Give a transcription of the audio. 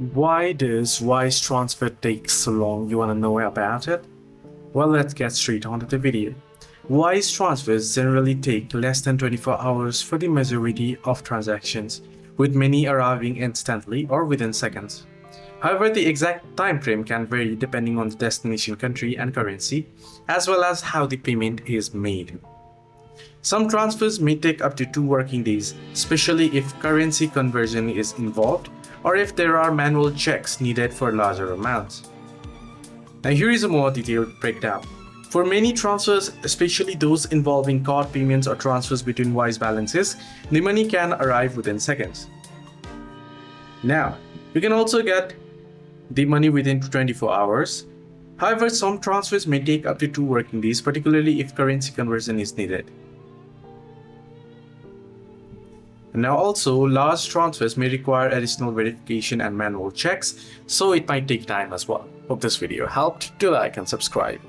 Why does Wise transfer take so long? You want to know about it? Well, let's get straight onto the video. Wise transfers generally take less than 24 hours for the majority of transactions, with many arriving instantly or within seconds. However, the exact time frame can vary depending on the destination country and currency, as well as how the payment is made. Some transfers may take up to 2 working days, especially if currency conversion is involved or if there are manual checks needed for larger amounts. Now here is a more detailed breakdown. For many transfers, especially those involving card payments or transfers between Wise balances, the money can arrive within seconds. Now, you can also get the money within 24 hours. However, some transfers may take up to 2 working days, particularly if currency conversion is needed. Now also, large transfers may require additional verification and manual checks, so it might take time as well. Hope this video helped. Do like and subscribe.